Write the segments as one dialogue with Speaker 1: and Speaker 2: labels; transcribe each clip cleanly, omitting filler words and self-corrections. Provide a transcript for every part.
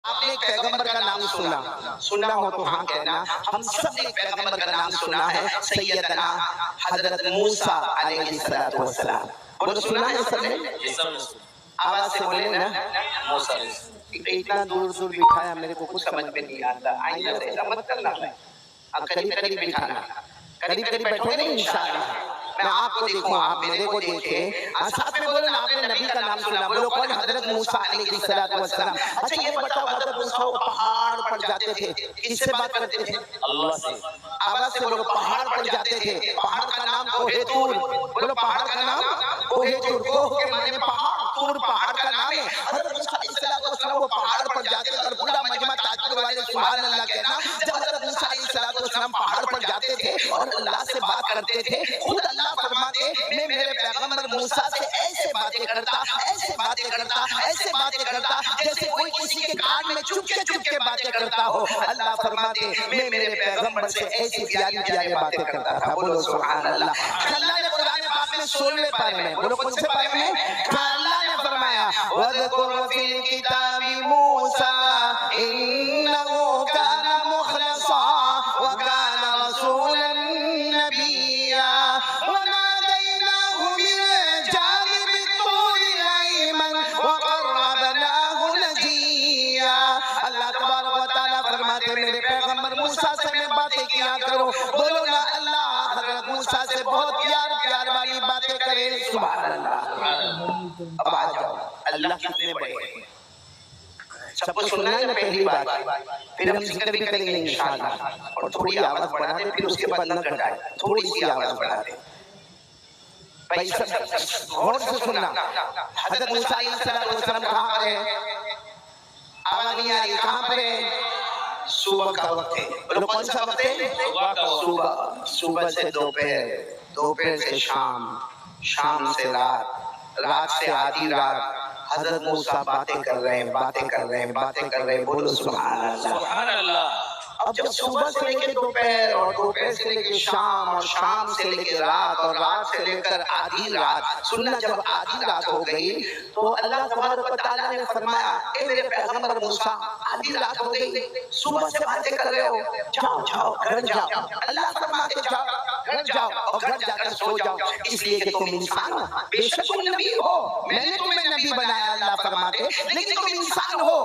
Speaker 1: آپ نے ایک پیغمبر کا نام سنا ہو تو ہاں کہنا. ہم سب نے ایک پیغمبر کا نام سنا ہے, سیدنا حضرت موسیٰ علیہ السلام. بولو سنا ہے سب نے؟ آواز سے بولے نا. اتنا دور دور بٹھایا میرے کو کچھ سمجھ میں نہیں آتا. آئندہ سے ایسا مت کرنا. قریب قریب بٹھانا, قریب قریب بیٹھو گے انشاءاللہ. میں آپ کو دیکھوں, آپ میرے کو دیکھیں. ساتھ میں بولو نا, آپ نے نبی کا نام سنا. بولو کون؟ حضرت موسیٰ علیہ السلام. اچھا یہ بتاؤ, حضرت موسیٰ وہ پہاڑ پر جاتے تھے, کس سے بات کرتے تھے؟
Speaker 2: اللہ سے.
Speaker 1: آواز سے بولو. پہاڑ پر جاتے تھے. پہاڑ کا نام کوہ طور. بولو پہاڑ کا نام کوہ طور. کوہ کے معنی پہاڑ, طور پہاڑ کا نام ہے. حضرت موسیٰ علیہ السلام وہ پہاڑ پر جاتے تھے, اور پورا مجمع تاجپور والے سبحان اللہ کہنا. جب حضرت موسیٰ علیہ السلام پہاڑ پر جاتے تھے اور اللہ سے بات کرتے تھے, خود اللہ فرماتے میں میرے پیغمبر موسیٰ سے ایسے باتیں کرتا, ایسے باتیں کرتا, ایسے باتیں کرتا جیسے کوئی کسی کے کان میں چپ کے باتیں کرتا ہو. اللہ فرماتے میں میرے پیغمبر سے ایسی پیاری پیاری باتیں کرتا تھا. بولو سبحان اللہ. اللہ نے قرآن پاک میں 16ویں پارے میں, بولو کون سے پارے میں؟ اللہ نے فرمایا وَاذْكُرْ فِي الْكِتَابِ مُوسَىٰ إِنَّهُ كَانَ مُخْلَصًا وَكَانَ رَسُولًا نَبِيًّا وَنَادَيْنَاهُ مِن جَانِبِ الطُّورِ الْأَيْمَنِ وَقَرَّبْنَاهُ نَجِيًّا. اللہ تبارک و تعالیٰ فرماتے میرے پیغمبر موسیٰ سے میں باتیں کیا کروں. بولو نا اللہ حضرت موسیٰ سے بہت پیار پیار والی باتیں کرے. سبحان اللہ. اب آ جاؤ, اللہ کتنے بڑے ہیں. سب کو سننا ہے نا پہلی بات, پھر ہم ذکر بھی کریں گے انشاءاللہ. اور تھوڑی آواز بڑھا دے, پھر اس کے بعد نہ گھٹائے, تھوڑی سی آواز بڑھا دے بھائی. سب غور سے سننا. حضرت موسیٰ علیہ السلام کہاں پر ہے؟ آواز نہیں آ رہی, کہاں پر ہے؟ صبح کا وقت ہے. بولو کون سا وقت ہے؟ صبح. صبح سے دوپہر, دوپہر سے شام, شام سے رات, رات سے آدھی رات. حضرت موسیٰ باتیں کر رہے ہیں, باتیں کر رہے ہیں, باتیں کر رہے ہیں. بولو سبحان اللہ.
Speaker 2: سبحان اللہ.
Speaker 1: اب جب صبح سے لے کے دوپہر, اور دوپہر سے لے کے شام, اور شام سے لے کے رات, اور رات سے لے کر آدھی رات. سننا, جب آدھی رات ہو گئی تو اللہ تبارک و تعالیٰ نے فرمایا اے میرے پیغمبر موسیٰ, آدھی رات ہو گئی, صبح سے باتیں کر رہے ہو, جاؤ جاؤ گھر جاؤ. اللہ فرماتے جاؤ گھر جاؤ, اور گھر جا کر سو جاؤ, اس لیے کہ تم انسان ہو. بے شک تم نبی ہو, میں نے تمہیں نبی بنایا اللہ فرماتے, لیکن تم انسان ہو.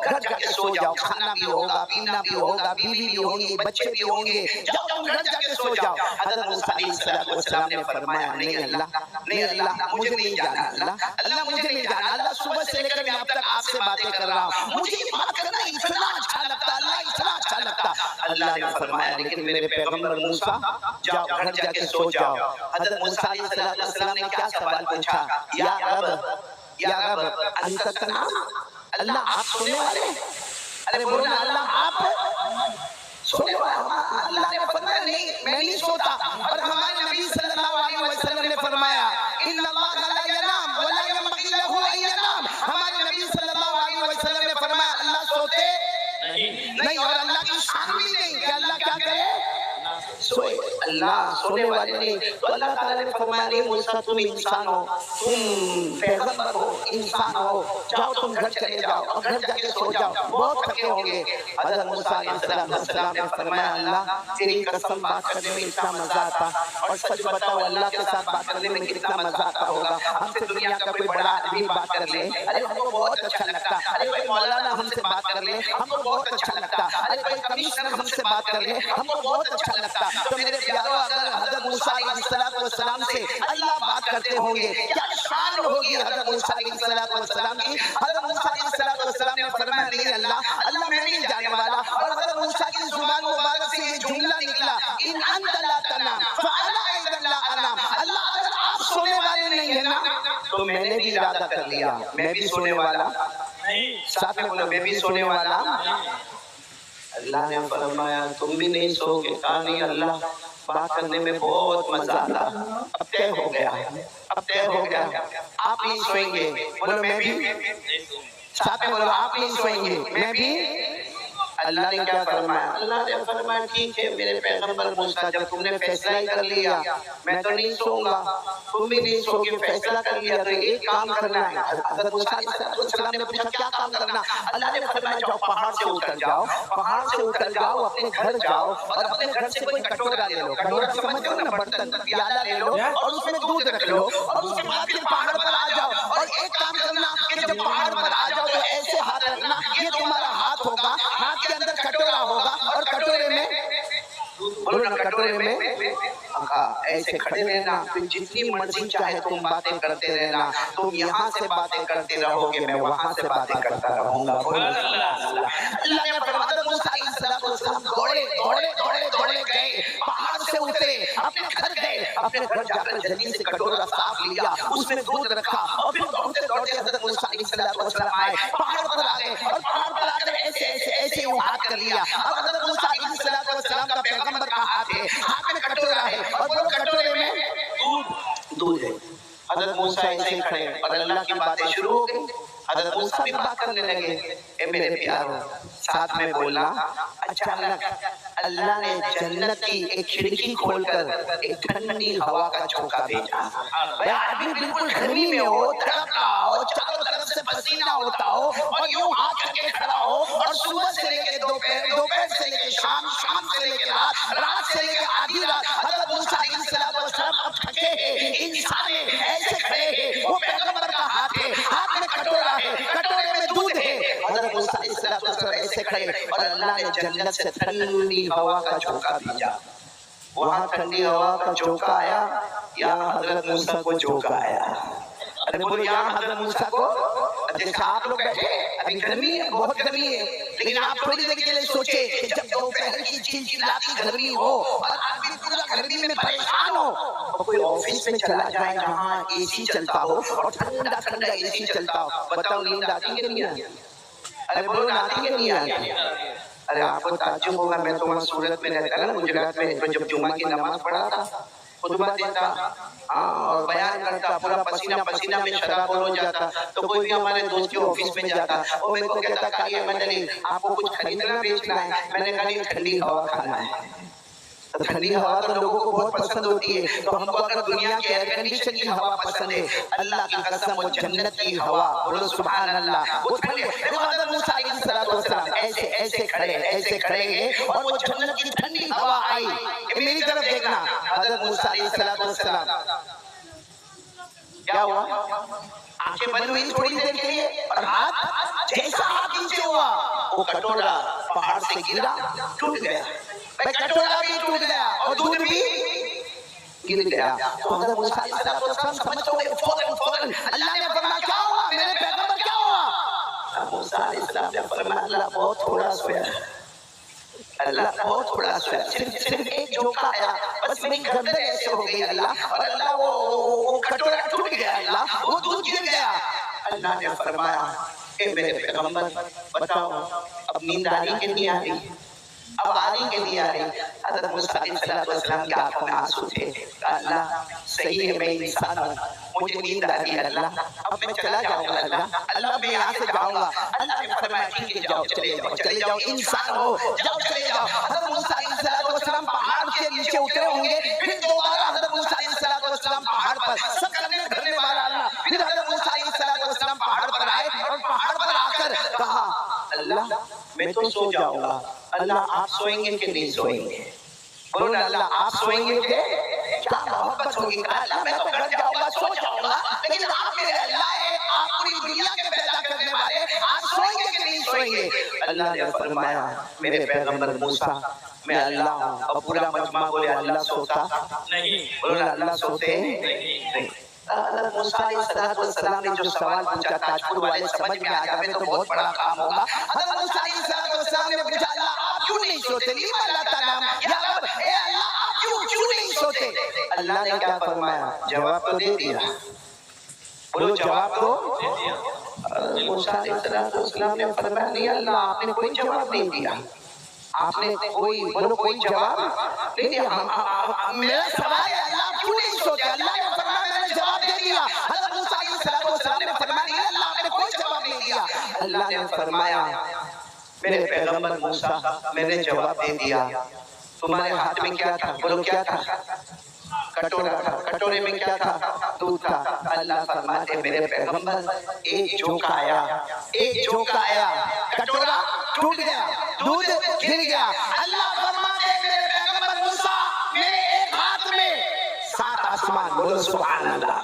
Speaker 1: گھر جا کے سو جاؤ, کھانا بھی ہوگا, پینا بھی ہوگا, بیوی بھی ہوں گی, بچے بھی ہوں گے, جاؤ تم گھر جا کے سو جاؤ. حضرت موسیٰ علیہ السلام نے فرمایا نہیں اللہ, نہیں اللہ, مجھے نہیں جانا. اللہ مجھے نہیں جانا. اللہ صبح سے لے کر میں اب تک آپ سے باتیں کر رہا ہوں, مجھے یہ بات کرنا اتنا اچھا لگتا, اللہ اتنا اچھا لگتا. اللہ نے فرمایا لیکن میرے پیغمبر موسیٰ جاؤ گھر جا کے سو جاؤ. حضرت موسیٰ علیہ السلام نے کیا سوال پوچھا؟ یا رب انت تنام, اللہ آپ سونے والے ہیں؟ ارے بولو نا اللہ آپ سونے والے. اللہ نے فرمایا نہیں, میں نہیں سوتا. اور ہمارے نبی صلی اللہ علیہ وسلم نے فرمایا ان اللہ لا ینام ولا ينبغي له ان ينام. ہمارے نبی صلی اللہ علیہ وسلم نے فرمایا اللہ سوتے نہیں, اور اللہ کی شان بھی نہیں کہ اللہ کیا کرے, سوئے. اللہ سونے والے نہیں. تو اللہ تعالیٰ نے فرمایا نہیں موسیٰ تم انسان ہو, تم پیغمبر ہو, انسان ہو, جاؤ تم گھر چلے جاؤ, اور گھر جا کے سو جاؤ, بہت تھکے ہوں گے. حضرت موسیٰ علیہ السلام نے فرمایا اللہ تیری قسم بات کرنے میں اتنا مزہ آتا, اور سچ بتاؤ اللہ کے ساتھ بات کرنے میں کتنا مزہ آتا ہوگا. ہم سے دنیا کا کوئی بڑا آدمی بات کر لے, ارے ہم کو بہت اچھا لگتا. ارے کوئی مولانا ہم سے بات کر لے, ہم کو بہت اچھا لگتا. ارے کوئی کمشنر ہم سے بات کر لے, ہم کو بہت اچھا لگتا. تو میرے پیارو اگر حضرت موسیٰ علیہ السلام سے اللہ بات کرتے ہوں گے کیا شان ہوگی حضرت موسیٰ علیہ السلام کی. حضرت موسیٰ علیہ السلام نے فرمایا نہیں اللہ میں نہیں جانے والا. اور حضرت موسیٰ کی زبان مبارک سے یہ جملہ نکلا ان انت لا تنام فانا اذا لا انام. اللہ اگر آپ سونے والے نہیں ہیں نا تو میں نے بھی ارادہ کر لیا میں بھی سونے والا نہیں. ساتھ میں بولو میں بھی سونے والا. اللہ نے فرمایا تم بھی نہیں سو گے. کہا نہیں اللہ بات کرنے میں بہت مزہ آتا. اب طے ہو گیا, اب طے ہو گیا, آپ نہیں سوئیں گے. بولو میں بھی, ساتھ میں بولو آپ نہیں سوئیں گے, میں بھی. اللہ نے کیا فرمایا؟ اللہ نے فرمایا ٹھیک ہے میرے پیغمبر موسیٰ، جب تم نے فیصلہ ہی کر لیا میں تو نہیں سوؤں گا، تم بھی نہیں سو کے فیصلہ کر لیا تو ایک کام کرنا ہے۔ حضرت موسیٰ علیہ السلام نے پوچھا کیا کام کرنا؟ اللہ نے فرمایا جاؤ پہاڑ سے اتر جاؤ، پہاڑ سے اتر جاؤ، اپنے گھر جاؤ اور اپنے گھر سے کوئی کٹورا لے لو، کٹورا سمجھو نا برتن، پیالہ لے لو اور اس میں دودھ رکھ لو اور اس کے بعد پھر پہاڑ پر آ جاؤ اور ایک کام کرنا کہ جب پہاڑ پر آ جاؤ تو ایسے ہاتھ رکھنا، یہ تمہارا ہاتھ ہوگا، ہاتھ کے اندر کٹورا ہوگا اور کٹورے میں بولو نا کٹورے میں ایسے کھڑے رہنا، پھر جتنی مرضی چاہے تم باتیں کرتے رہنا، تم یہاں سے باتیں کرتے رہو گے میں وہاں سے باتیں کرتا رہوں گا۔ اللہ نے فرمایا حضرت موسیٰ علیہ السلام دوڑے دوڑے دوڑے دوڑے گئے، پہاڑ سے اترے، اپنے گھر گئے، اپنے گھر جا کر جلدی سے کٹورا صاف لیا، اس میں دودھ رکھا اور پھر دوڑتے دوڑتے حضرت موسیٰ علیہ السلام آئے، پہاڑ پر آ گئے اور پہاڑ پر آ کر ایسے ایسے ایسے یوں ہاتھ کر لیا۔ اب حضرت موسیٰ علیہ السلام کا پیغمبر کا ہاتھ ہے، ہاتھ میں کٹورا ہے اور بولو کٹورے میں دودھ ہے۔ حضرت موسیٰ ایسے ہی کھڑے اور اللہ کی باتیں شروع ہو گئی، حضرت موسیٰ بھی بات کرنے لگے، اے میرے پیارو ساتھ میں بولنا، اچانک اللہ نے جنت کی ایک کھڑکی کھول کر ایک ٹھنڈی ہوا کا جھونکا بھیجا۔ بھئی آدمی بالکل گرمی میں ہو، تڑپ رہا ہو، چاروں طرف سے پسینہ ہوتا ہو اور یوں ہاتھ کر کے کھڑا ہو اور صبح سے لے کے دوپہر، دوپہر سے لے کے شام، شام سے لے کے رات، رات سے لے کے آدھی رات، حضرت موسیٰ علیہ السلام اب تھکے ہیں، انسان ہیں، ایسے کھڑے ہیں، وہ پیغمبر کا ہاتھ ہے، ہاتھ میں کٹورا ہے، کٹورے میں دودھ ہے۔ حضرت موسیٰ علیہ السلام ایسے کھڑے اور اللہ نے جنت سے ٹھنڈی ہوا کا جھونکا بھیجا۔ وہاں ٹھنڈی ہوا کا جھونکا آیا، یہاں حضرت موسیٰ کو جھونکا آیا۔ ارے بولو یہاں حضرت موسیٰ کو، جیسے آپ لوگ بیٹھے ابھی گرمی ہے، بہت گرمی ہے، لیکن آپ تھوڑی دیر کے لیے سوچیں کہ جب دوپہر کی چلچلاتی گرمی ہو اور آدمی پورا گرمی میں پریشان ہو اور کوئی آفس میں چلا جائے جہاں اے سی چلتا ہو اور ٹھنڈا ٹھنڈا اے سی چلتا ہو، بتاؤ نیند آتی کہ نہیں آتی؟ ارے بولو نہ آتی کہ نہیں آتی؟ ارے آپ کو تعجب ہوگا، میں تو وہاں سورت میں رہتا نا گجرات میں، تو جب جمعہ کی نماز پڑھا تھا خطبہ دیتا اور بیان کرتا، پورا پسینہ پسینہ میں شراب ہو جاتا، تو کوئی بھی ہمارے دوست کے آفس میں جاتا اور میرے کو کہتا کہ میں نے آپ کو کچھ خریدنا بیچنا ہے، میں نے کہا یہ ٹھنڈی ہوا کھانا ہے۔ تو ٹھنڈی ہوا تو لوگوں کو بہت پسند ہوتی ہے، تو ہم کو اگر دنیا کے ایئر کنڈیشن کی ہوا پسند ہے، اللہ کی قسم وہ جنت کی ہوا، بولو سبحان اللہ، وہ ٹھنڈی ہے۔ حضرت موسیٰ علیہ السلام ایسے ایسے کھڑے ہیں اور وہ جنت کی ٹھنڈی ہوا آئی، میری طرف دیکھنا، حضرت موسیٰ علیہ السلام کیا ہوا؟ آنکھیں بند ہوئی تھوڑی دیر کے لیے اور ہاتھ، جیسا ہاتھ نیچے ہوا وہ کٹورا پہاڑ سے گرا، ٹوٹ گیا، کٹورا بھی ٹوٹ گیا اور دودھ بھی گر گیا۔ تو حضرت موسیٰ علیہ السلام سمجھتے ہوئے فوراً اللہ نے فرمایا کیا ہوا میرے پیغمبر، کیا ہوا؟ موسیٰ علیہ السلام نے فرمایا اللہ بہت تھوڑا سویا، اللہ بہت تھوڑا سویا، صرف ایک جھونکا آیا، بس میری گردن ایسے ہو گئی اللہ، اور اللہ وہ کٹورا ٹوٹ گیا، اللہ وہ دودھ گر گیا۔ اللہ نے فرمایا اے میرے پیغمبر بتاؤ اب نیند آ رہی کہ نہیں آ رہی؟ اب آ رہی کہ نہیں آ رہی؟ حضرت موسیٰ علیہ السلام کی آنکھوں میں آنسو تھے، اللہ صحیح ہے میں انسان ہوں، مجھے نیند آ رہی ہے اللہ، اب میں چلا جاؤں گا اللہ، اللہ میں یہاں سے جاؤں گا۔ اللہ نے فرمایا ٹھیک ہے جاؤ، چلے جاؤ، انسان ہو، جاؤ چلے جاؤ۔ حضرت موسیٰ علیہ السلام پہاڑ سے نیچے اترے ہوں گے، پھر دوبارہ حضرت موسیٰ علیہ السلام پہاڑ پر، سب کرنے دھرنے والا اللہ، پھر حضرت موسیٰ علیہ السلام پہاڑ پر آئے اور پہاڑ پر آ کر کہا اللہ میں تو سو جاؤں گا، اللہ آپ سوئیں گے کہ نہیں سوئیں گے؟ بولو نا اللہ آپ سوئیں گے کہ؟ کیا محبت ہوگی، اللہ میں تو گھر جاؤں گا سو جاؤں گا، لیکن آپ میرے اللہ ہیں، آپ پوری دنیا کے پیدا کرنے والے، آپ سوئیں گے کہ نہیں سوئیں گے؟ اللہ نے فرمایا میرے پیغمبر موسیٰ میں اللہ ہوں، اور پورا مجمع بولے اللہ سوتا نہیں، بولو نا اللہ سوتے نہیں۔ حضرت موسیٰ علیہ السلام نے جو سوال پوچھا تاجپور والے سمجھ میں آ جائے تو بہت بڑا کام ہوگا۔ حضرت موسیٰ علیہ السلام نے پوچھا اللہ آپ کیوں نہیں سوتے؟ لیما لا تنام، یا رب اے اللہ آپ کیوں نہیں سوتے؟ اللہ نے کیا فرمایا؟ جواب تو دے دیا، بولو جواب تو۔ موسیٰ علیہ السلام نے فرمایا نہیں اللہ آپ نے کوئی جواب نہیں دیا، آپ نے کوئی جواب نہیں دیا، میرا سوال ہے اللہ آپ کیوں نہیں سوتے؟ اللہ نے فرمایا میں نے جواب دے دیا۔ حضرت موسیٰ علیہ السلام نے فرمایا نہیں اللہ آپ نے کوئی جواب نہیں دیا۔ اللہ نے فرمایا میرے پیغمبر موسیٰ میں نے جواب دے دیا تمہارے ہاتھ میں کیا تھا؟ بولو کیا تھا؟ کٹورا تھا. کٹورے میں کیا تھا؟ دودھ تھا. اللہ فرماتے میرے پیغمبر ایک جھونکا آیا کٹورا ٹوٹ گیا دودھ گر گیا. اللہ فرماتے میرے پیغمبر موسیٰ میرے ایک ہاتھ میں 7 آسمان. بولو سبحان اللہ.